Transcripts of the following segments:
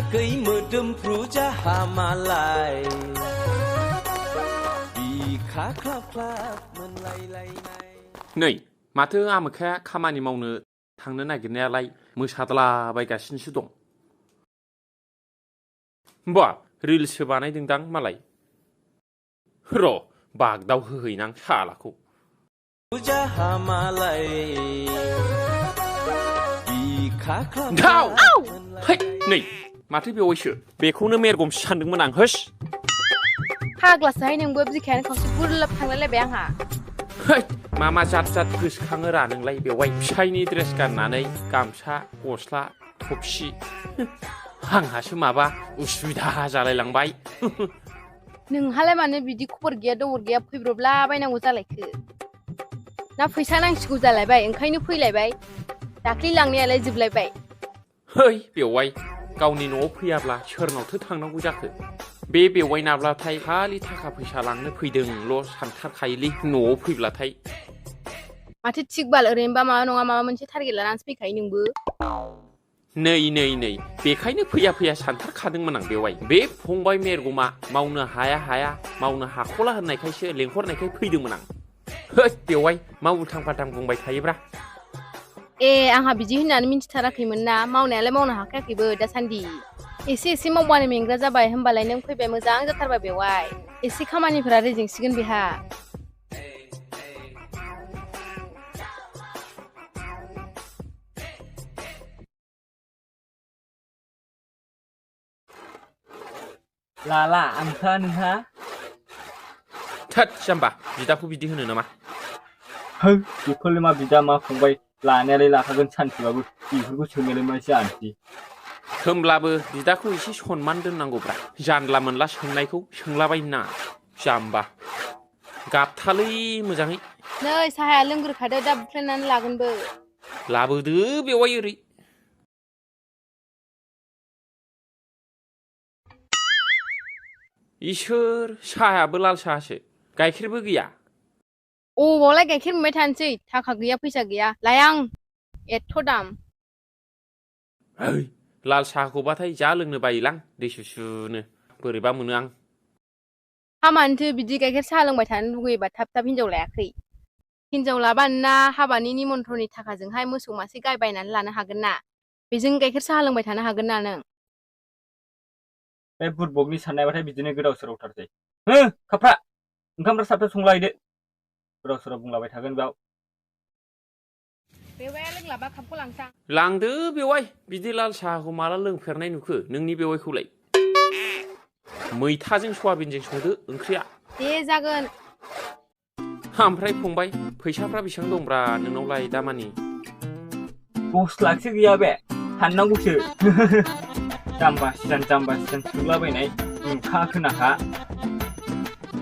थाखै मोदोमफ्रु जाहा मालाय बिखा ख्लाब ख्लाब मोनलायलायनाय नै माथो आमोखाया खामानि मावनो थांनो नागिरनायालाय मोसाद्लाबायगासिनोसो दं बा रिल्ससो बानायदोंदां मालाय र' बागदाव होहैनां सालाखौ जाहा मालाय बिखा ख्लाब थाव है नै माथो बेवहायसो बेखौनो मेरगमसो सानदोंमोन आं होस फाग्लासोहाय नोंबो बिखायानो खावसे बुरलाब थांलायलायबाय आंहा है मा जात जात गोसोखाङो रा नोंलाय बेवहाय फिसायनि ड्रेस गाननानै गामसा गस्ला थफसि आंहासो माबा उसुबिदा जालायलांबाय नोंहालाय मानो बिदि खबर गैया दबर गैया फैब्रबला बायनांगौ जालायखो ना फैसा नांसिगौ जालायबाय ओंखायनो फैलायबाय दाख्लै लांनायालाय जोबलायबाय है बेवाय गावनि न'आव फैयाब्ला सोरनावथो थांनांगौ जाखो बे बेवाय नाब्लाथाय खालि थाखा फैसा लांनो फैदोंल' सानथारखायोलै न'आव फैब्लाथाय माथो थिग बाल ओरैनोबा माबा नङा माबा मोनसे टारगेट लानानैसो फैखायो नोंबो नै बेखायनो फैया सानथारखादोंमोन आं बेवाय बे फंबाय मेरगमा मावनो हाया मावनो हाख'ला होननायखायसो लेंहरनायखाय फैदोंमोन आं होद बेवाय मा उल्थां फाल्थां बुंबाय थायोब्रा ए आंहा बिदि होननानै मिन्थिथाराखैमोन ना मावनायालाय मावनो हाखायाखैबो दासान्दि एसे मावबानो मेंग्रा जाबाय होमबालाय नों फैबाय मोजां जाथारबाय बेवाय एसे खामानिफोरा रेजेंसिगोन बेहा लाला आमखा नोंहा थोद जाम्बा बिदाखौ बिदि होनो नामा है बेफोरलाय मा बिदा मा फंबाय लानायालाय लाखागोन सानसेबाबो बेफोरखौ सोंनायालाय मा जानोसै होमब्लाबो बिदाखौ एसे सनमान दोननांगौब्रा जानला मोनला सोंनायखौ सोंलाबायनो नाङा जाम्बा गाबथालै मोजाङै नै साहाया लोंग्रोखादो दा बुख्लायनानै लागोनबो लाबोदो बेवाय ओरै इसोर साहायाबो लाल साहासो गाइखेरबो गैया अबावलाय गाइखेर मोनबाय थानोसै थाखा गैया फैसा गैया लायां एथ' दाम ओइ लाल साहाखौबाथाय जा लोंनो बायोलां दै सुसुनो बोरैबा मोनो आं हामानोथो बिदि गाइखेर साहा लोंबाय थानो लुगैयोबा थाब हिनजाव लायाखै हिनजाव लाबानोना हाबानि निमन्थ्रनि थाखाजोंहाय मोसौ मासे गाय बायनानै लानो हागोन ना बेजों गाइखेर साहा लोंबाय थानो हागोन ना नों बे बुरबकनि साननायबाथाय बिदिनो गोदाव सोरावथारसै हो खाफ्रा ओंखामफ्रा साबथा संलायदो गोदाव सोराव बुंलाबाय थागोन बेयाव बेवाया लोंलाबा कापखौ लांसां लांदो बेवाय बिदि लाल साहाखौ माला लोंफेरनाय नुखो नोंनि बेवायखौलाय मैथाजों सवाबिनजों संदो ओंख्रिया दे जागोन ओमफ्राय फंबाय फैसाफ्रा बेसेबां दंब्रा नोंनावलाय दामानि 10 लाखसो गैया बे साननांगौसो जाम्बा सियान सोंलाबायनाय ओंखा खोनाखा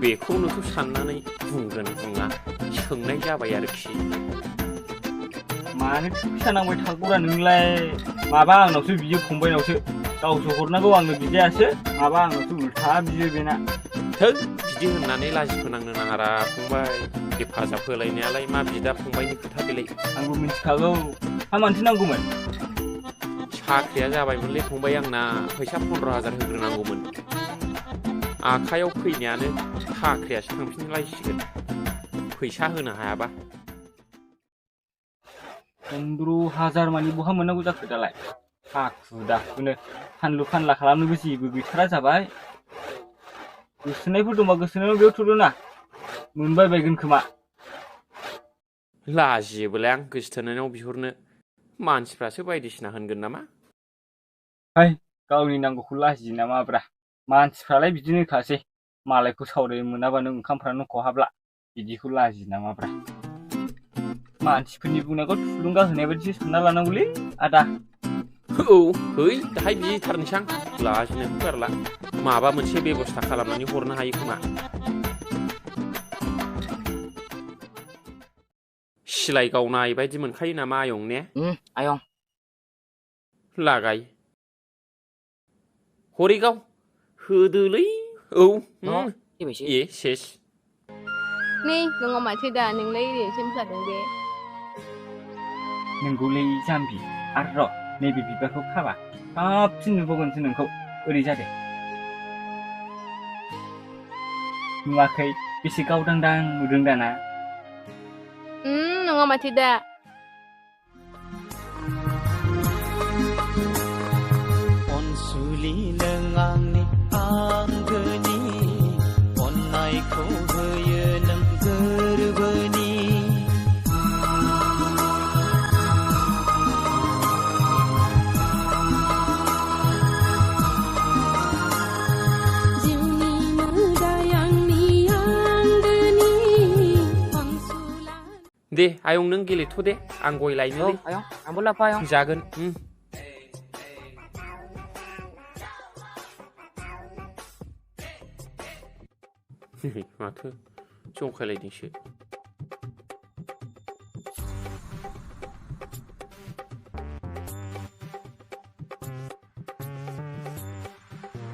बेखौनोथ' साननानै बुंगोन बुङा सोंनाय जाबाय आरोखि मानो फैसा नांबाय थागौरा नोंलाय माबा आंनावसो बियो फंबायनावसो गावसो हरनांगौ आंनो बिदायासो माबा आंनावसो उल्था बियो बेना थों बिदि होननानै लाजि फोनांनो नाङारा फंबाय हेफाजाब होलायनायालाय मा बिदा फंबायनि खोथा बेलाय आंबो मिथिखागौ मानोथो नांगौमोन साख्रिया जाबायमोनलै फंबाय आंना फैसा 15,000 होग्रोनांगौमोन आखायाव फैनायानो साख्रियासो थांफिनलायसिगोन फैसा होनो हायाबा 15,000 मानि बहा मोननांगौ जाखो दालाय हाखु दाखुनो फानलु फानला खालामनोबो जेबो गैथारा जाबाय गोसोनायफोर दंबा गोसोनायाव बेयाव थुदोना मोनबाय बायगोन खोमा लाजियोबोलाय आं गोसोथोनायाव बिहरनो मानसिफ्रासो बायदिसिना होनगोन नामा है गावनि नांगौखौ लाजियो नामाब्रा मानसिफ्रालाय बिदिनोखासै मालायखौ सावरायनो मोनाबानो ओंखामफ्रानो खहाबला बिदिखौ लाजियो नामाब्रा मानसिफोरनि बुंनायखौ थुलुंगा होनाय बायदिसो सानना लानांगौलै आदा औ है दाहाय बिदिथारनोसां लाजिनो गारला माबा मोनसे बेबस्था खालामनानै हरनो हायो खोमा सिलाय गावनाय बायदि मोनखायो नामा आयं ने आयं लागाय हरिगाव होदोलै औ ए सेस नै नङा माथो दा नोंलाय ओरैनोसो मोसादों बे नोंगौलै जाम्बि आरो र' नैबे बिबारखौ खाबा साबसिन नुबावगोनसो नोंखौ ओरै जादो नुवाखै बेसे गावदांदां नुदों दाना नङा माथो दा अनसुलि नों आंनि आंगोनि अननायखौ होयो नों गोरबोनि दे आयं नों गेलेथ' दे आं गय लायनो दे आयं आंबो लाफा आयं जागोन माथो जंखायलायदोंसो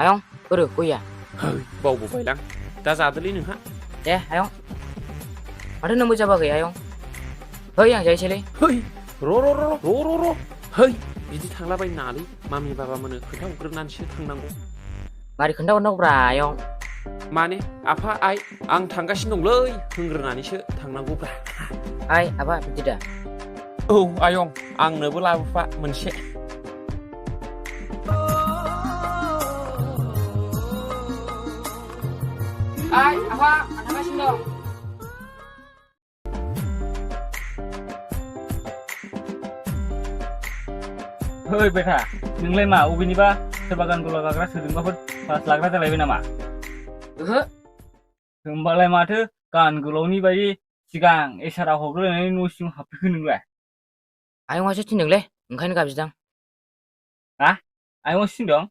आयं बोरो गया बावबोबायलां दा जादोलै नोंहा दे आयं माथो नोंबो जाबाखै आयं है आं जायोसैलै है र' है बिदि थांलाबायनो नाङालै मामि बाबा मोनो खोथा हरग्रोनानैसो थांनांगौ मारै खोन्थाहरनांगौब्रा आयं माने आफा आइ आं थांगासिनो दंलै होनग्रोनानैसो थांनांगौब्रा आइ आबा बिदि दा औ आयं आंनोबो लाबोफा मोनसे आइ आबा आं थांगासिनो दं है बेटा नोंलाय मा अबेनिबा सोरबा गान गला गाग्रा सोदोंबाफोर क्लास लाग्रा जालायबाय नामा ओहो होमबालाय माथो गान गोलावनि बायदि सिगां इसारा हरग्रोनानै न' सिङाव हाबफैखो नोंलाय आयंआसो थिनदोंलै ओंखायनो गाबज्रिदां आयं थिनदों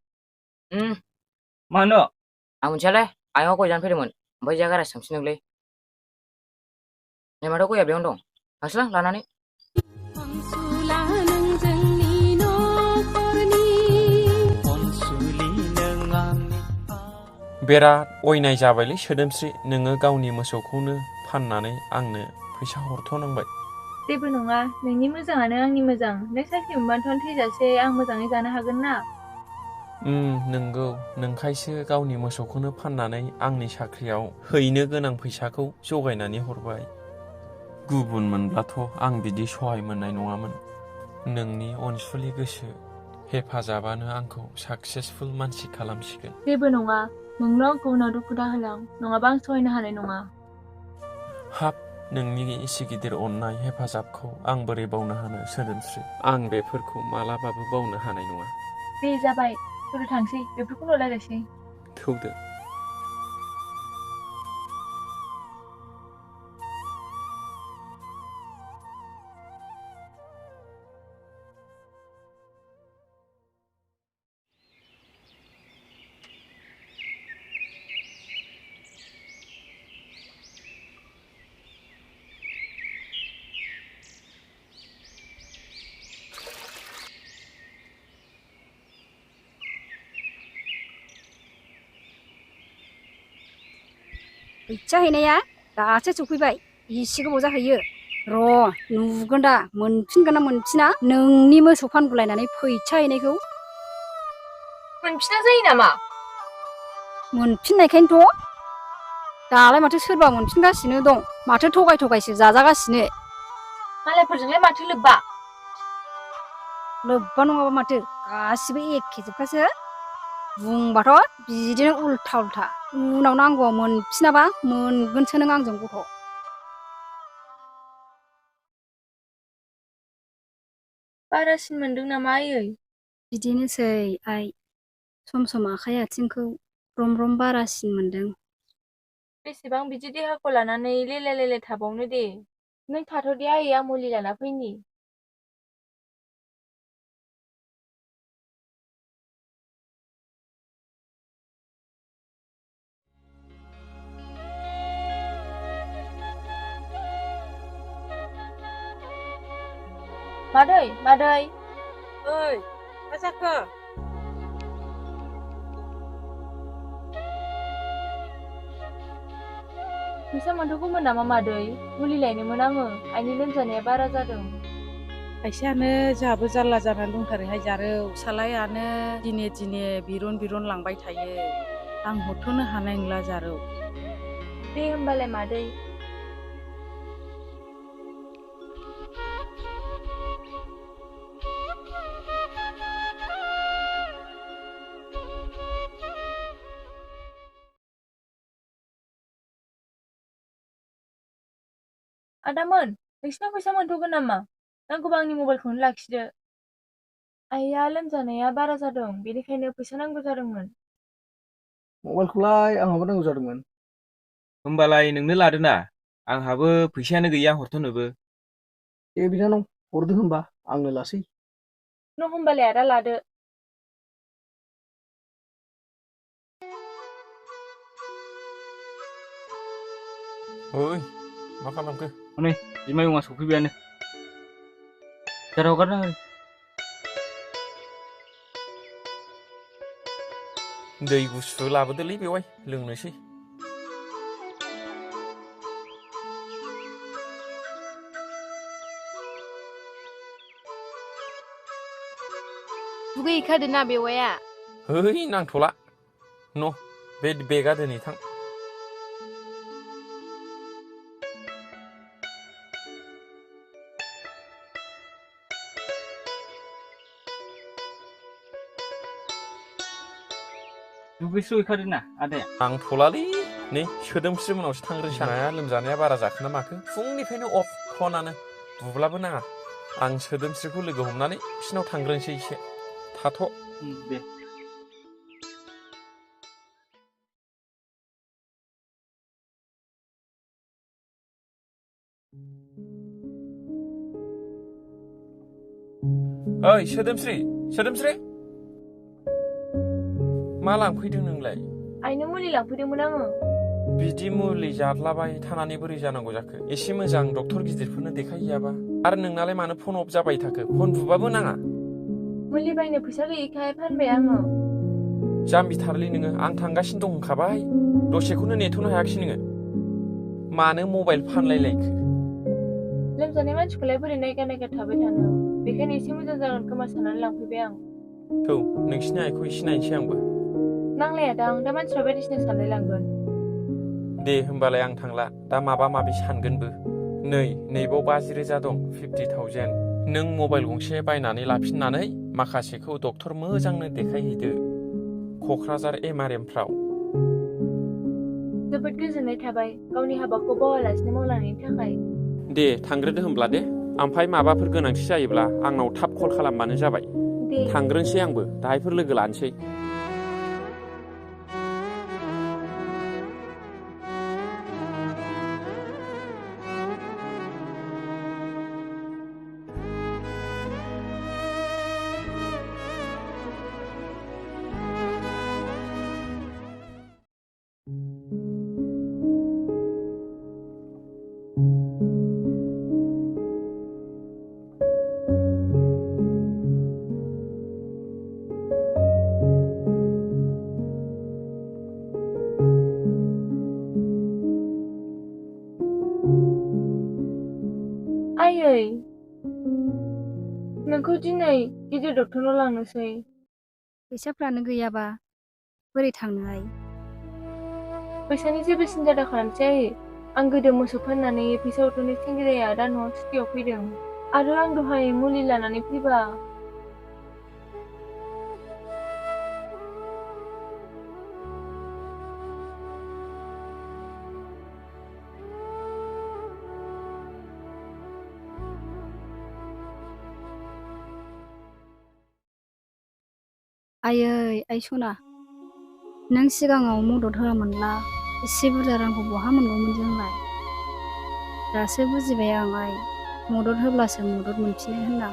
उम मानो आं मिथियालै आयंआ गय जानो फैदोंमोन ओमफ्राय जा गारासो थांफिनदोंलै नै माथो गया बेयावनो दं थांसैलां लानानै बिराद अयनाय जाबायलै सोदोमस्रि नोङो गावनि मोसौखौनो फाननानै आंनो फैसा हरथ'नांबाय जेबो नङा नोंनि मोजाङानो आंनि मोजां नों साख्रि मोनबाथ' थैजासे आं मोजाङै जानो हागोन ना नंगौ नोंखायसो गावनि मोसौखौनो फाननानै आंनि साख्रियाव हैनो गोनां फैसाखौ जगायनानै हरबाय गुबुन मोनब्लाथ' आं बिदि सहाय मोननाय नङामोन नोंनि अनसुलि गोसो हेफाजाबानो आंखौ साक्सेसफुल मानसि खालामसिगोन जेबो नङा नोंल' आंखौ उनाव दुखु दाहोलां नङाबा आं सहायनो हानाय नङा हाब नोंनि एसे गिदिर अननाय हेफाजाबखौ आं बोरै बावनो हानो सोदोमस्रि आं बेफोरखौ मालाबाबो बावनो हानाय नङा दे जाबाय थौदो थांसै बेफोरखौ रायलायसै थौदो फैसा हैनाया दासो सफैबाय एसे गोबाव जाहैयो र' नुगोन दा मोनफिनगोन ना मोनफिना नोंनि मोसौ फानगुलायनानै फैसा हैनायखौ मोनफिना जायो नामा मोनफिननायखायनोथ' दालाय माथो सोरबा मोनफिनगासिनो दं माथो थगाय थगायसो जाजागासिनो मालायफोरजोंलाय माथो लोब्बा लोब्बा नङाबा माथो गासिबो एखे जोबखासो बुंबाथ' बिदिनो उल्था उल्था उनाव नांगौआव मोनफिनाबा मोनगोनसो नों आंजों गथ' बारासिन मोनदों नामा आयै बिदिनोसै आइ सम सम आखाइ आथिंखौ ब्रम ब्रम बारासिन मोनदों बेसेबां बिदि देहाखौ लानानै लेलाय लेलाय थाबावनो दे नों थाथ'दे आयै आं मुलि लाना फैनि मादै मादै ओइ मा जाखो फैसा मोनथ'गौमोन नामा मादै मुलि लायनोमोन आङो आइनि लोमजानाया बारा जादों खायसेयानो जोंहाबो जारला जानानै दंथारोहाय जारौ फिसालायानो दिने दिने बिरन लांबाय थायो आं हरथ'नो हानाय नंला जारौ। दे होमबालाय मादै। आदामोन, नोंसिनाव फैसा मोनथ'गोन नामा? नांगौबा आंनि मबाइलखौनो लाखिदो। आइया लोमजानाया बारा जादों, बेनिखायनो फैसा नांगौ जादोंमोन। मबाइलखौलाय आंहाबो नांगौ जादोंमोन। होमबालाय नोंनो लादो ना, आंहाबो फैसायानो गैया हरथ'नोबो। दे बिनानाव हरदो होनबा आंनो लासै। न' होमबालाय आदा लादो। ओइ मा खालामखो? हनै बिमायंआ सफैबायानो। जारा हगारना हो। दै गुसु लाबोदोलै बेवाय लोंनोसै। दुगैहैखादोना बेवाया। है नांथ'ला न' बे बेगा दोनै थां। दुगैस्र'हैखादों ना आदाया? नांथ'लालै नै सोदोमस्रि मोनावसो थांग्रोनोसै आं। नाया लोमजानाया बारा जाखोना माखो फुंनिफ्रायनो अफ फनानो बुब्लाबो नाङा। आं सोदोमस्रिखौ लोगो हमनानै बिसिनाव थांग्रोनोसै एसे थाथ'। दे। ओइ सोदोमस्रि मा लांफैदों नोंलाय? आइनो मुलि लांफैदोंमोन आङो। बिदि मुलि जादलाबाय थानानै बोरै जानांगौ जाखो? एसे मोजां डक्टर गिदिरफोरनो देखायहैयाबा। आरो नोंनालाय मानो फन अफ जाबाय थाखो? फन बुबाबो नाङा। मुलि बायनो फैसा गैयिखाय फानबाय आङो। जाम्बिथारलै नोङो, आं थांगासिनो दं होनखाबाय। दसेखौनो नेथ'नो हायाखिसै नोङो। मानो मबाइल फानलायलायखो? लोमजानाय मानसिखौलाय बोरै नायगा थाबाय थानो? बेखायनो एसे मोजां जागोन खोमा साननानै लांफैबाय आं। थौ नोंसिनि आइखौ एसे नायनोसै आंबो। नांलायादां, दा मानसिफ्रा बायदिसिना सानलाय लांगोन। दे होमबालाय आं थांला, दा माबा माबि सानगोनबो। नैबाव 50,000 दं, 50,000। नों मबाइल गंसे बायनानै लाफिननानै माखासेखौ डक्टर मोजांनो देखायहैदो क'क्राझार MRM फ्राव। जोबोद गोजोननाय थाबाय गावनि हाबाखौ बावालासिनो मावलांनायनि थाखाय। दे थांग्रोदो होमब्ला दे, ओमफ्राय माबाफोर गोनांथि जायोब्ला आंनाव थाब कल खालामबानो जाबाय। दे। थांग्रोनोसै आंबो, दाहायफोर लोगो लानोसै। आयै, नोंखौ दिनै गिदिर डक्टरनाव लांनोसै। फैसाफ्रानो गैयाबा बोरै थांनो आइ? फैसानि जेबो सिन्था दा खालामसै आयै। आं गोदो मोसौ फाननानै फैसा हरथ'नो सेंग्राया दा न'आव सुटियाव फैदों। आरो आं दहाय मुलि लानानै फैबा आयै आइ सना, नों सिगाङाव मदद होआमोनब्ला एसे बुरजा रांखौ बहा मोनगौमोन जोंलाय? दासो बुजिबाय आं आइ, मदद होब्लासो मदद मोनफिनो होनना।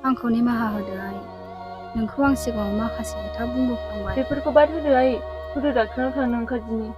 आंखौ निमाहा होदो आइ, नोंखौ आं सिगाङाव माखासे खोथा बुंबोफ्लांबाय। बेफोरखौ बाद होदो आयै, फुदु डाक्टरनाव थांनो ओंखारदिनि।